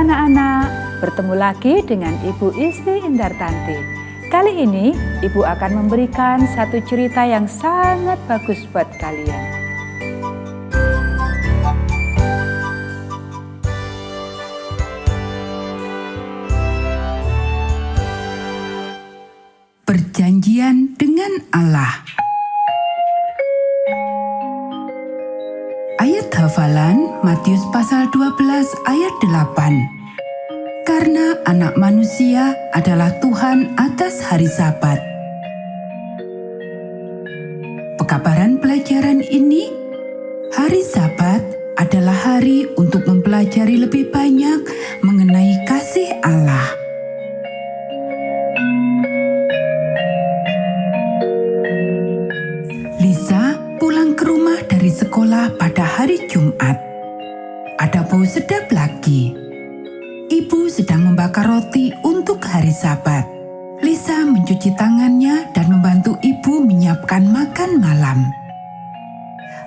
anak-anak, bertemu lagi dengan Ibu Isti Indartanti. Kali ini Ibu akan memberikan satu cerita yang sangat bagus buat kalian. Perjanjian dengan Allah. Ayat hafalan Matius pasal 12 ayat 8. Karena anak manusia adalah Tuhan atas hari Sabat. Pekabaran pelajaran ini, hari Sabat adalah hari untuk mempelajari lebih banyak mengenai kasih Allah. Lisa pulang ke rumah dari sekolah pada hari Jumat. Ada bau sedap lagi. Ibu sedang membakar roti untuk hari Sabat. Lisa mencuci tangannya dan membantu ibu menyiapkan makan malam.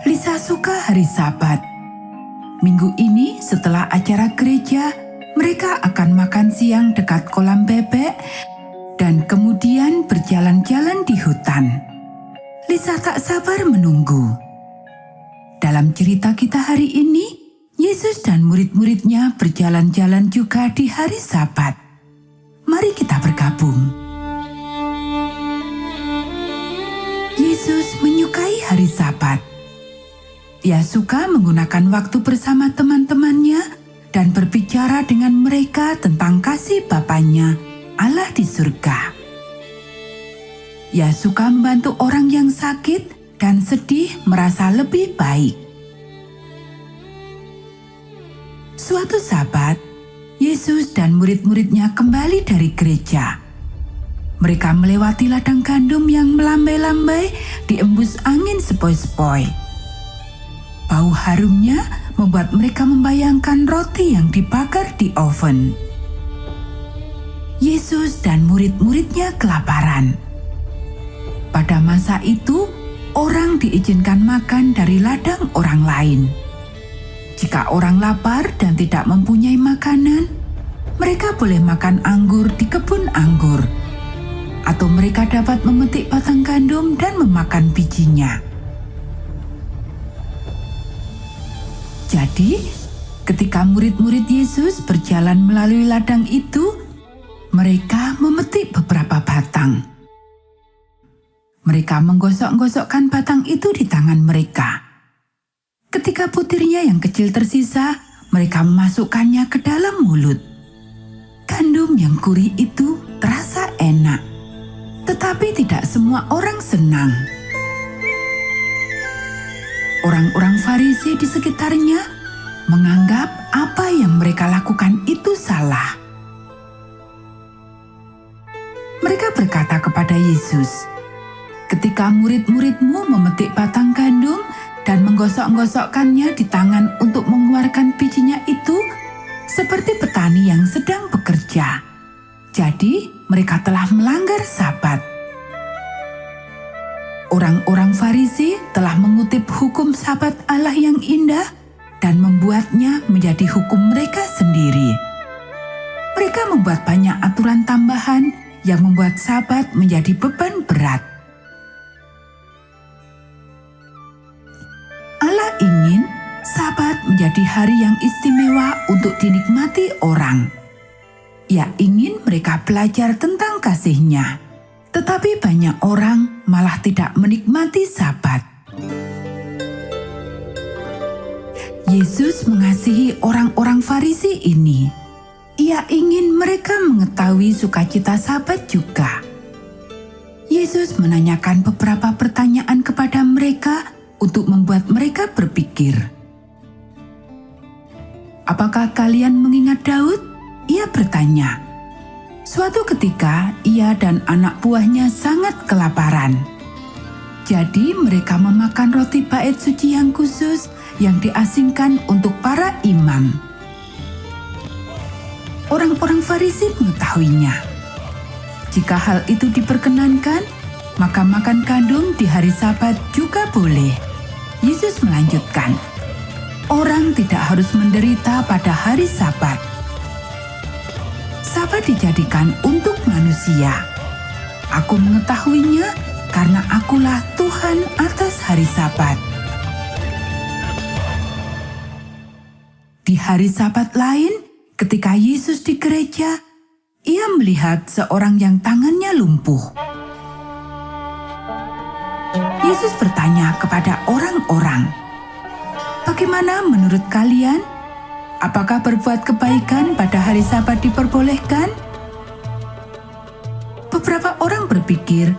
Lisa suka hari Sabat. Minggu ini setelah acara gereja, mereka akan makan siang dekat kolam bebek dan kemudian berjalan-jalan di hutan. Lisa tak sabar menunggu. Dalam cerita kita hari ini, Yesus dan murid-muridnya berjalan-jalan juga di hari Sabat. Mari kita bergabung. Yesus menyukai hari Sabat. Ia suka menggunakan waktu bersama teman-temannya dan berbicara dengan mereka tentang kasih Bapanya, Allah di surga. Ia suka membantu orang yang sakit dan sedih merasa lebih baik. Suatu Sabat, Yesus dan murid-muridnya kembali dari gereja. Mereka melewati ladang gandum yang melambai-lambai diembus angin sepoi-sepoi. Bau harumnya membuat mereka membayangkan roti yang dibakar di oven. Yesus dan murid-muridnya kelaparan. Pada masa itu, orang diizinkan makan dari ladang orang lain. Jika orang lapar dan tidak mempunyai makanan, mereka boleh makan anggur di kebun anggur. Atau mereka dapat memetik batang gandum dan memakan bijinya. Jadi, ketika murid-murid Yesus berjalan melalui ladang itu, mereka memetik beberapa batang. Mereka menggosok-gosokkan batang itu di tangan mereka. Ketika butirnya yang kecil tersisa, mereka memasukkannya ke dalam mulut. Gandum yang gurih itu terasa enak, tetapi tidak semua orang senang. Orang-orang Farisi di sekitarnya menganggap apa yang mereka lakukan itu salah. Mereka berkata kepada Yesus, "Ketika murid-muridmu memetik batang gandum dan menggosok-gosokkannya di tangan untuk mengeluarkan bijinya itu, seperti petani yang sedang bekerja. Jadi mereka telah melanggar Sabat." Orang-orang Farisi telah mengutip hukum Sabat Allah yang indah dan membuatnya menjadi hukum mereka sendiri. Mereka membuat banyak aturan tambahan yang membuat Sabat menjadi beban berat. Allah ingin Sabat menjadi hari yang istimewa untuk dinikmati orang. Ia ingin mereka belajar tentang kasih-Nya. Tetapi banyak orang malah tidak menikmati Sabat. Yesus mengasihi orang-orang Farisi ini. Ia ingin mereka mengetahui sukacita Sabat juga. Yesus menanyakan beberapa pertanyaan kepada mereka untuk membuat mereka berpikir. "Apakah kalian mengingat Daud?" Ia bertanya. Suatu ketika, ia dan anak buahnya sangat kelaparan. Jadi mereka memakan roti bait suci yang khusus yang diasingkan untuk para imam. Orang-orang Farisi mengetahuinya. Jika hal itu diperkenankan, maka makan gandum di hari Sabat juga boleh. Yesus melanjutkan, "Orang tidak harus menderita pada hari Sabat. Sabat dijadikan untuk manusia. Aku mengetahuinya karena akulah Tuhan atas hari Sabat. Di hari Sabat lain, ketika Yesus di gereja, ia melihat seorang yang tangannya lumpuh. Yesus bertanya kepada orang-orang, "Bagaimana menurut kalian? Apakah berbuat kebaikan pada hari Sabat diperbolehkan?" Beberapa orang berpikir,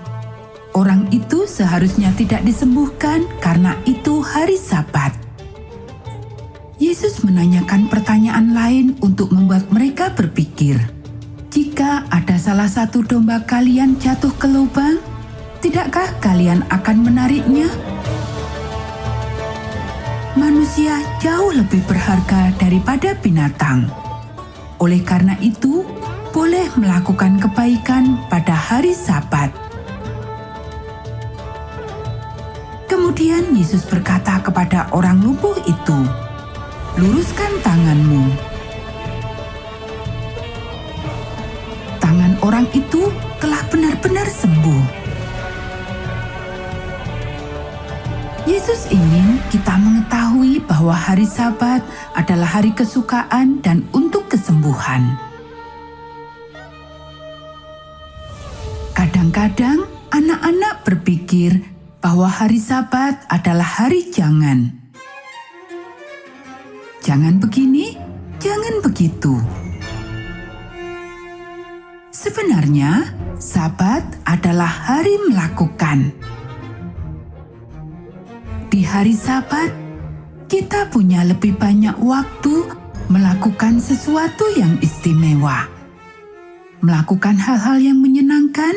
orang itu seharusnya tidak disembuhkan karena itu hari Sabat. Yesus menanyakan pertanyaan lain untuk membuat mereka berpikir. Jika ada salah satu domba kalian jatuh ke lubang, tidakkah kalian akan menariknya? Manusia jauh lebih berharga daripada binatang. Oleh karena itu, boleh melakukan kebaikan pada hari Sabat. Kemudian Yesus berkata kepada orang lumpuh itu, "Luruskan tanganmu." Tangan orang itu telah benar-benar sembuh. Yesus ingin kita mengetahui bahwa hari Sabat adalah hari kesukaan dan untuk kesembuhan. Kadang-kadang anak-anak berpikir bahwa hari Sabat adalah hari jangan. Jangan begini, jangan begitu. Sebenarnya, Sabat adalah hari melakukan. Di hari Sabat, kita punya lebih banyak waktu melakukan sesuatu yang istimewa. Melakukan hal-hal yang menyenangkan,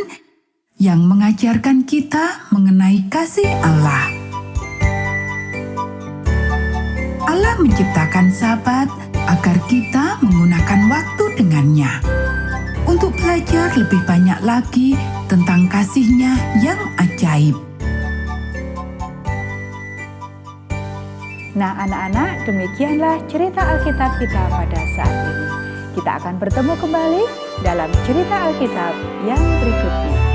yang mengajarkan kita mengenai kasih Allah. Allah menciptakan Sabat agar kita menggunakan waktu dengannya untuk belajar lebih banyak lagi tentang kasih-Nya yang ajaib. Nah anak-anak, demikianlah cerita Alkitab kita pada saat ini. Kita akan bertemu kembali dalam cerita Alkitab yang berikutnya.